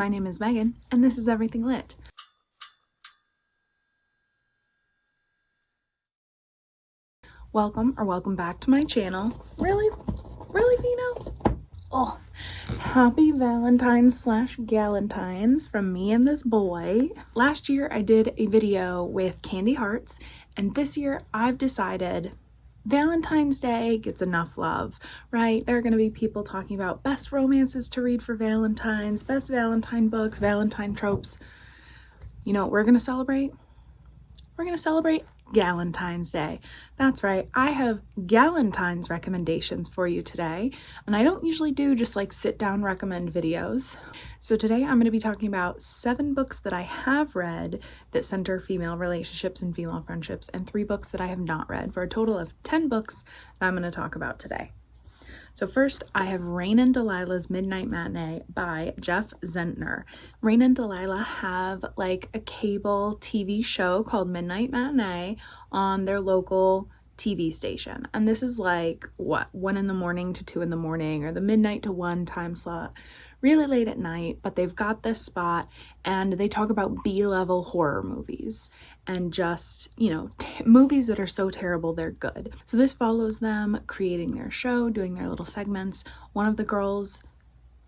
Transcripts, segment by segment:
My name is Megan, and this is Everything Lit. Welcome back to my channel. Really, Vino? Oh, happy Valentine's / Galentines from me and this boy. Last year I did a video with candy hearts, and this year I've decided Valentine's Day gets enough love, right? There are going to be people talking about best romances to read for Valentine's, best Valentine books, Valentine tropes. You know what we're going to celebrate? We're going to celebrate Galentine's Day. That's right, I have Galentine's recommendations for you today, and I don't usually do just like sit down recommend videos. So today I'm going to be talking about 7 books that I have read that center female relationships and female friendships, and 3 books that I have not read, for a total of 10 books that I'm going to talk about today. So first, I have Rain and Delilah's Midnight Matinee by Jeff Zentner. Rain and Delilah have like a cable TV show called Midnight Matinee on their local TV station. And this is like, 1 in the morning to 2 in the morning, or the midnight to 1 time slot. Really late at night, but they've got this spot and they talk about B-level horror movies and just, movies that are so terrible they're good. So this follows them creating their show, doing their little segments. One of the girls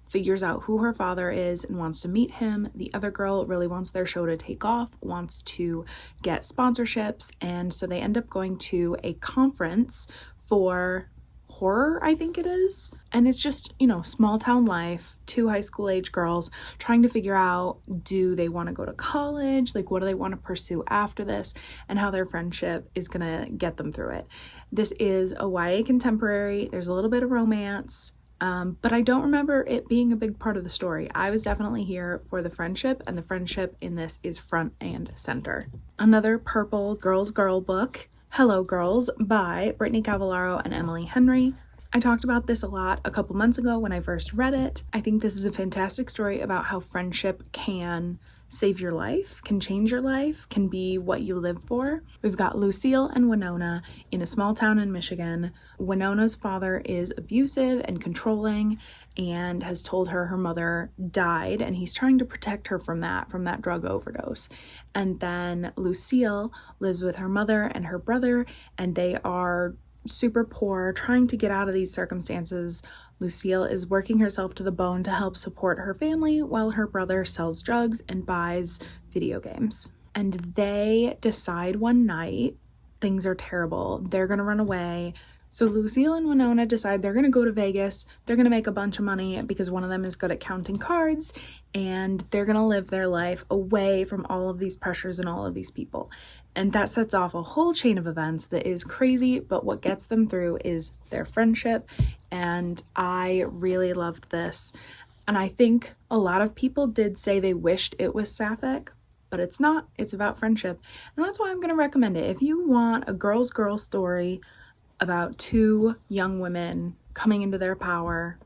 figures out who her father is and wants to meet him. The other girl really wants their show to take off, wants to get sponsorships, and so they end up going to a conference for horror, I think it is. And it's just, small town life, 2 high school age girls trying to figure out, do they want to go to college? Like, what do they want to pursue after this? And how their friendship is going to get them through it. This is a YA contemporary. There's a little bit of romance, but I don't remember it being a big part of the story. I was definitely here for the friendship, and the friendship in this is front and center. Another purple girls girl book, Hello Girls by Brittany Cavallaro and Emily Henry. I talked about this a lot a couple months ago when I first read it. I think this is a fantastic story about how friendship can save your life, can change your life, can be what you live for. We've got Lucille and Winona in a small town in Michigan. Winona's father is abusive and controlling and has told her her mother died, and he's trying to protect her from that drug overdose. And then Lucille lives with her mother and her brother, and they are super poor, trying to get out of these circumstances. Lucille is working herself to the bone to help support her family while her brother sells drugs and buys video games. And they decide one night things are terrible. They're going to run away. So Lucille and Winona decide they're going to go to Vegas. They're going to make a bunch of money because one of them is good at counting cards, and they're going to live their life away from all of these pressures and all of these people. And that sets off a whole chain of events that is crazy, but what gets them through is their friendship. And I really loved this. And I think a lot of people did say they wished it was sapphic, but it's not. It's about friendship. And that's why I'm going to recommend it. If you want a girls girl story about 2 young women coming into their power,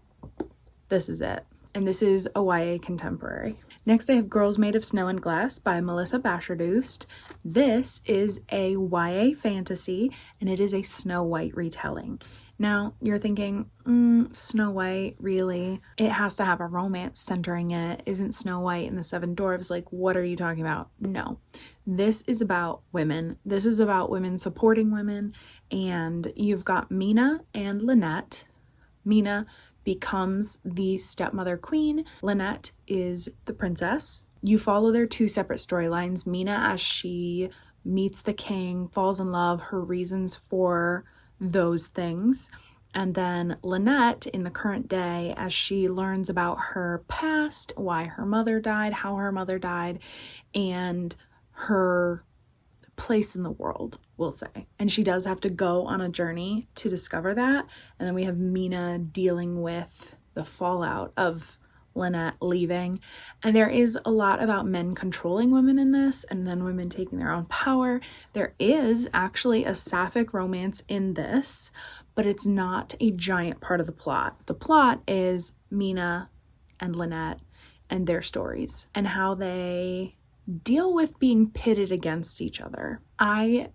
this is it. And this is a YA contemporary. Next, I have Girls Made of Snow and Glass by Melissa Basherdoost. This is a YA fantasy, and it is a Snow White retelling. Now, you're thinking, Snow White, really? It has to have a romance centering it. Isn't Snow White and the 7 Dwarfs? Like, what are you talking about? No. This is about women. This is about women supporting women, and you've got Mina and Lynette. Mina becomes the stepmother queen. Lynette is the princess. You follow their 2 separate storylines. Mina as she meets the king, falls in love, her reasons for those things. And then Lynette in the current day as she learns about her past, why her mother died, how her mother died, and her place in the world, we'll say. And she does have to go on a journey to discover that. And then we have Mina dealing with the fallout of Lynette leaving. And there is a lot about men controlling women in this, and then women taking their own power. There is actually a sapphic romance in this, but it's not a giant part of the plot. The plot is Mina and Lynette and their stories and how they deal with being pitted against each other. I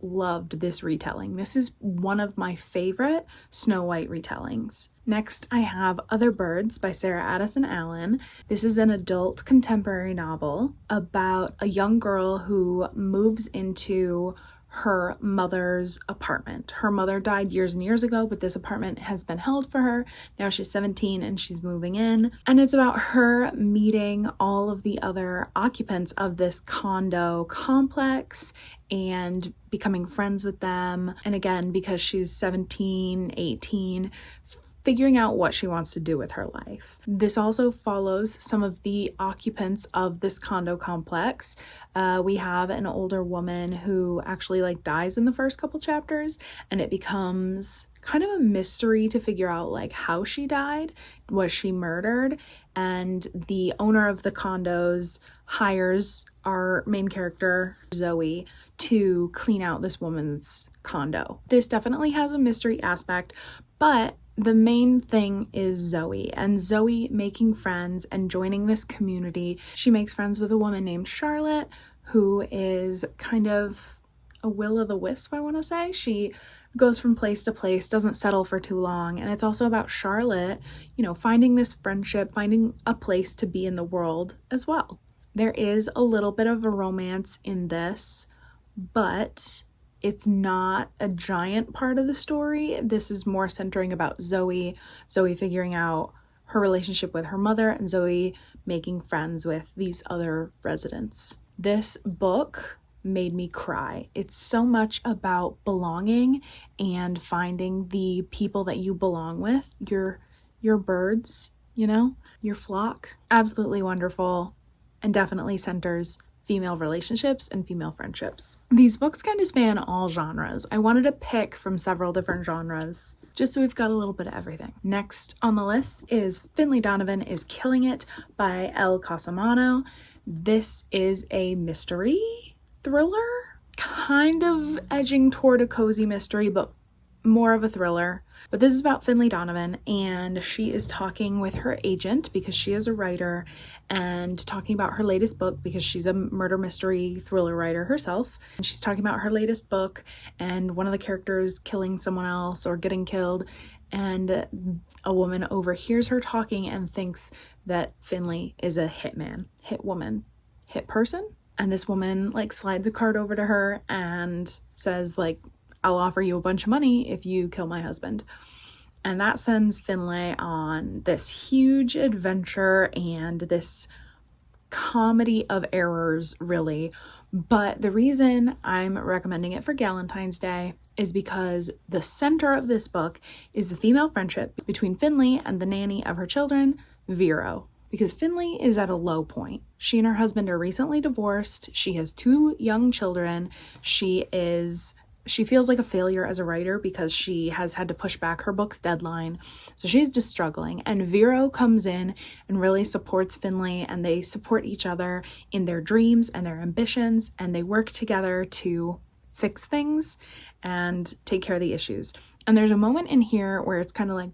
loved this retelling. This is one of my favorite Snow White retellings. Next, I have Other Birds by Sarah Addison Allen. This is an adult contemporary novel about a young girl who moves into her mother's apartment. Her mother died years and years ago, but this apartment has been held for her. Now she's 17 and she's moving in. And it's about her meeting all of the other occupants of this condo complex and becoming friends with them. And again, because she's 17, 18, figuring out what she wants to do with her life. This also follows some of the occupants of this condo complex. We have an older woman who actually dies in the first couple chapters, and it becomes kind of a mystery to figure out how she died. Was she murdered? And the owner of the condos hires our main character, Zoe, to clean out this woman's condo. This definitely has a mystery aspect, but the main thing is Zoe, and Zoe making friends and joining this community. She makes friends with a woman named Charlotte, who is kind of a will-o'-the-wisp, I want to say. She goes from place to place, doesn't settle for too long, and it's also about Charlotte, finding this friendship, finding a place to be in the world as well. There is a little bit of a romance in this, but it's not a giant part of the story. This is more centering about Zoe figuring out her relationship with her mother, and Zoe making friends with these other residents. This book made me cry. It's so much about belonging and finding the people that you belong with, your birds, your flock. Absolutely wonderful, and definitely centers female relationships and female friendships. These books kind of span all genres. I wanted to pick from several different genres, just so we've got a little bit of everything. Next on the list is Finley Donovan is Killing It by Elle Cosimano. This is a mystery thriller, kind of edging toward a cozy mystery, but more of a thriller. But this is about Finley Donovan, and she is talking with her agent because she is a writer, and talking about her latest book because she's a murder mystery thriller writer herself. And she's talking about her latest book and one of the characters killing someone else or getting killed, and a woman overhears her talking and thinks that Finley is a hitman, hit woman, hit person. And this woman slides a card over to her and says I'll offer you a bunch of money if you kill my husband. And that sends Finlay on this huge adventure and this comedy of errors, really. But the reason I'm recommending it for Galentine's Day is because the center of this book is the female friendship between Finley and the nanny of her children, Vero. Because Finley is at a low point. She and her husband are recently divorced. She has 2 young children. She feels like a failure as a writer because she has had to push back her book's deadline. So she's just struggling. And Vero comes in and really supports Finley, and they support each other in their dreams and their ambitions, and they work together to fix things and take care of the issues. And there's a moment in here where it's kind of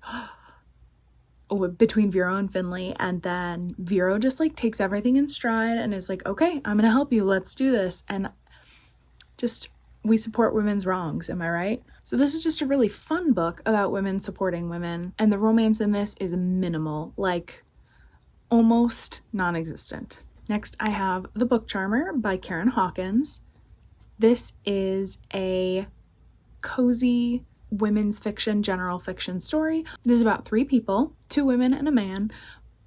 between Vero and Finley, and then Vero just takes everything in stride and is okay, I'm gonna help you, let's do this. And we support women's wrongs, am I right? So this is just a really fun book about women supporting women, and the romance in this is minimal, almost non-existent. Next, I have The Book Charmer by Karen Hawkins. This is a cozy women's fiction, general fiction story. This is about 3 people, 2 women and a man.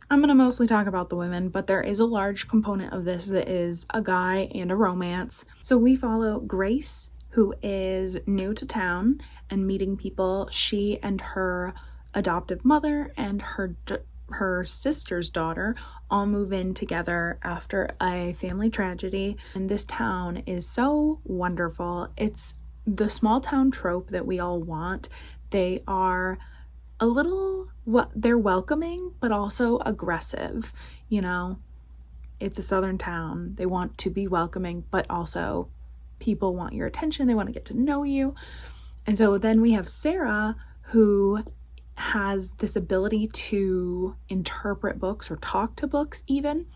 I'm going to mostly talk about the women, but there is a large component of this that is a guy and a romance. So we follow Grace, who is new to town and meeting people. She and her adoptive mother and her sister's daughter all move in together after a family tragedy. And this town is so wonderful. It's the small town trope that we all want. They are they're welcoming, but also aggressive. It's a southern town. They want to be welcoming, but also people want your attention. They want to get to know you. And so then we have Sarah, who has this ability to interpret books or talk to books even,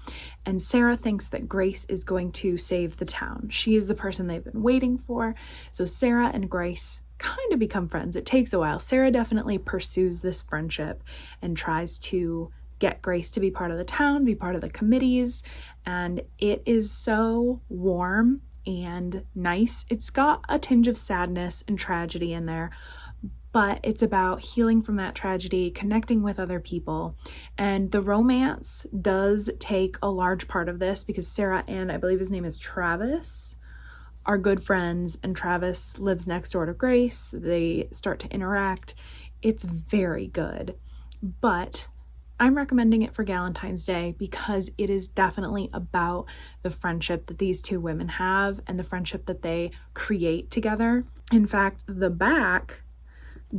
and Sarah thinks that Grace is going to save the town. She is the person they've been waiting for. So Sarah and Grace kind of become friends. It takes a while. Sarah definitely pursues this friendship and tries to get Grace to be part of the town, be part of the committees, and it is so warm and nice. It's got a tinge of sadness and tragedy in there, but it's about healing from that tragedy, connecting with other people, and the romance does take a large part of this because Sarah and I believe his name is Travis are good friends, and Travis lives next door to Grace. They start to interact. It's very good, but I'm recommending it for Galentine's Day because it is definitely about the friendship that these two women have and the friendship that they create together. In fact, the back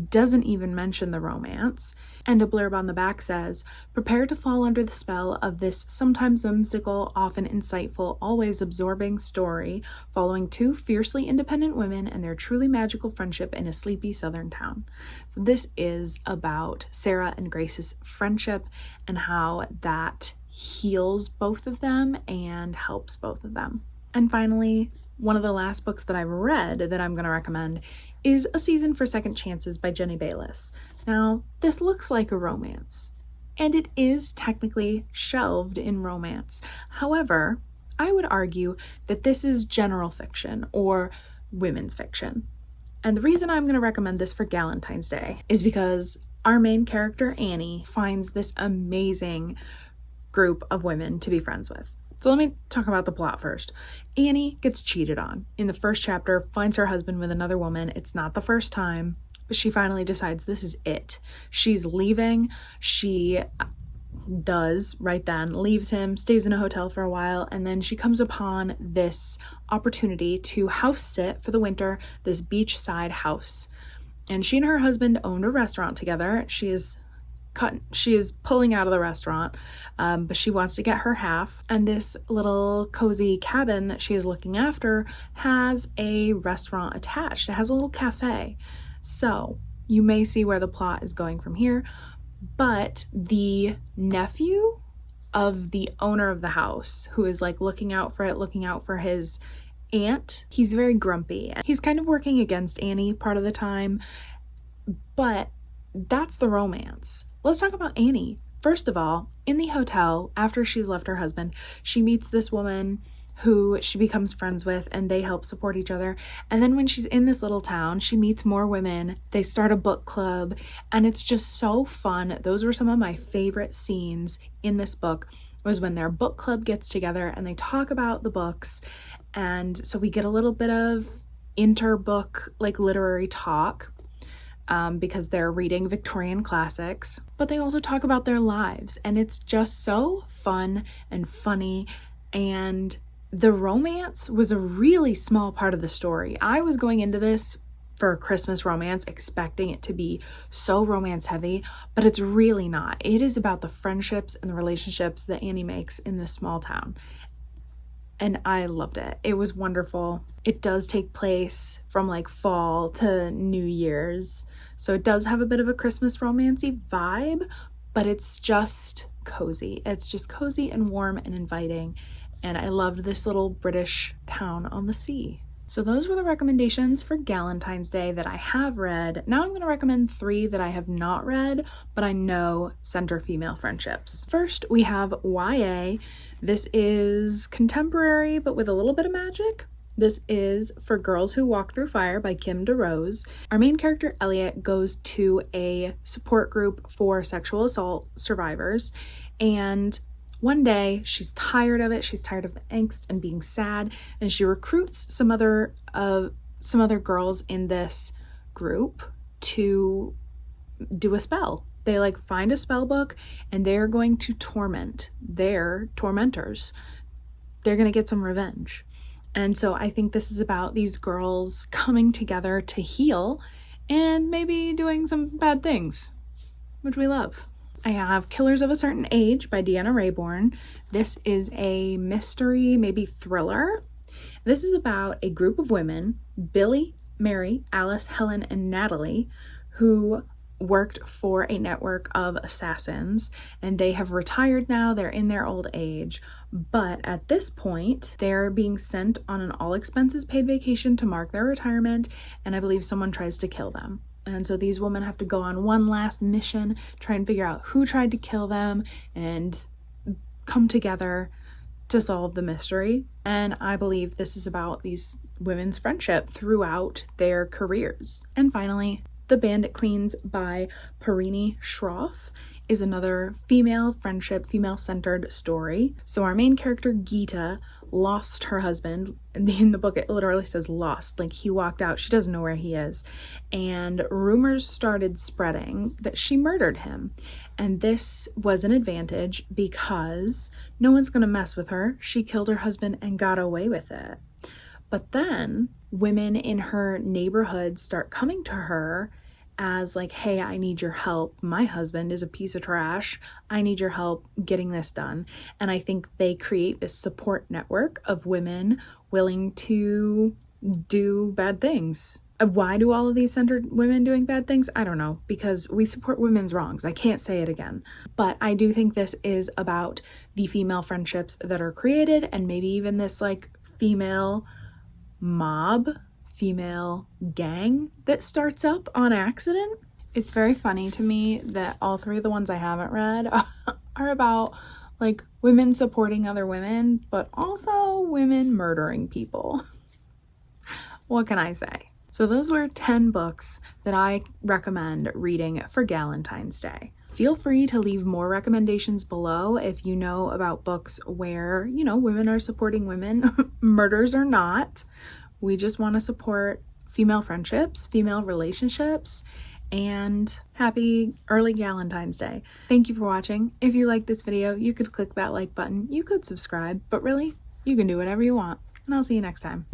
doesn't even mention the romance, and a blurb on the back says, "Prepare to fall under the spell of this sometimes whimsical, often insightful, always absorbing story following two fiercely independent women and their truly magical friendship in a sleepy southern town." So this is about Sarah and Grace's friendship and how that heals both of them and helps both of them. And finally, one of the last books that I've read that I'm going to recommend is A Season for Second Chances by Jenny Bayliss. Now, this looks like a romance, and it is technically shelved in romance. However, I would argue that this is general fiction or women's fiction. And the reason I'm going to recommend this for Galentine's Day is because our main character, Annie, finds this amazing group of women to be friends with. So let me talk about the plot first. Annie gets cheated on. In the first chapter, finds her husband with another woman. It's not the first time, but she finally decides this is it. She's leaving. She does right then, leaves him, stays in a hotel for a while, and then she comes upon this opportunity to house sit for the winter, this beachside house. And she and her husband owned a restaurant together. She is pulling out of the restaurant, but she wants to get her half, and this little cozy cabin that she is looking after has a restaurant attached. It has a little cafe. So you may see where the plot is going from here, but the nephew of the owner of the house, who is like looking out for his aunt, he's very grumpy. He's kind of working against Annie part of the time, but that's the romance. Let's talk about Annie. First of all, in the hotel, after she's left her husband, she meets this woman who she becomes friends with, and they help support each other. And then when she's in this little town, she meets more women. They start a book club, and it's just so fun. Those were some of my favorite scenes in this book, was when their book club gets together and they talk about the books. And so we get a little bit of inter-book, like literary talk, because they're reading Victorian classics, but they also talk about their lives, and it's just so fun and funny. And the romance was a really small part of the story. I was going into this for a Christmas romance expecting it to be so romance heavy, but it's really not. It is about the friendships and the relationships that Annie makes in this small town. And I loved it. It was wonderful. It does take place from like fall to New Year's. So it does have a bit of a Christmas romancy vibe, but it's just cozy. It's just cozy and warm and inviting. And I loved this little British town on the sea. So those were the recommendations for Galentine's Day that I have read. Now I'm going to recommend 3 that I have not read, but I know center female friendships. First, we have YA. This is contemporary, but with a little bit of magic. This is For Girls Who Walk Through Fire by Kim DeRose. Our main character, Elliot, goes to a support group for sexual assault survivors, and one day she's tired of it. She's tired of the angst and being sad, and she recruits some other girls in this group to do a spell. They like find a spell book, and they're going to torment their tormentors. They're going to get some revenge. And so I think this is about these girls coming together to heal and maybe doing some bad things, which we love. I have Killers of a Certain Age by Deanna Raybourn. This is a mystery, maybe thriller. This is about a group of women, Billy, Mary, Alice, Helen, and Natalie, who worked for a network of assassins, and they have retired now. They're in their old age, but at this point they're being sent on an all expenses paid vacation to mark their retirement, and I believe someone tries to kill them. And so these women have to go on one last mission, try and figure out who tried to kill them, and come together to solve the mystery. And I believe this is about these women's friendship throughout their careers. And finally, The Bandit Queens by Parini Shroff is another female friendship, female-centered story. So our main character, Geeta, lost her husband. In the book, it literally says lost, like he walked out. She doesn't know where he is. And rumors started spreading that she murdered him. And this was an advantage because no one's going to mess with her. She killed her husband and got away with it. But then women in her neighborhood start coming to her as like, hey, I need your help. My husband is a piece of trash. I need your help getting this done. And I think they create this support network of women willing to do bad things. Why do all of these centered women doing bad things? I don't know, because we support women's wrongs. I can't say it again. But I do think this is about the female friendships that are created, and maybe even this like female mob, female gang that starts up on accident. It's very funny to me that all three of the ones I haven't read are about like women supporting other women, but also women murdering people. What can I say? So those were 10 books that I recommend reading for Galentine's Day. Feel free to leave more recommendations below if you know about books where, you know, women are supporting women, murders or not. We just want to support female friendships, female relationships, and happy early Galentine's Day. Thank you for watching. If you liked this video, you could click that like button. You could subscribe, but really, you can do whatever you want. And I'll see you next time.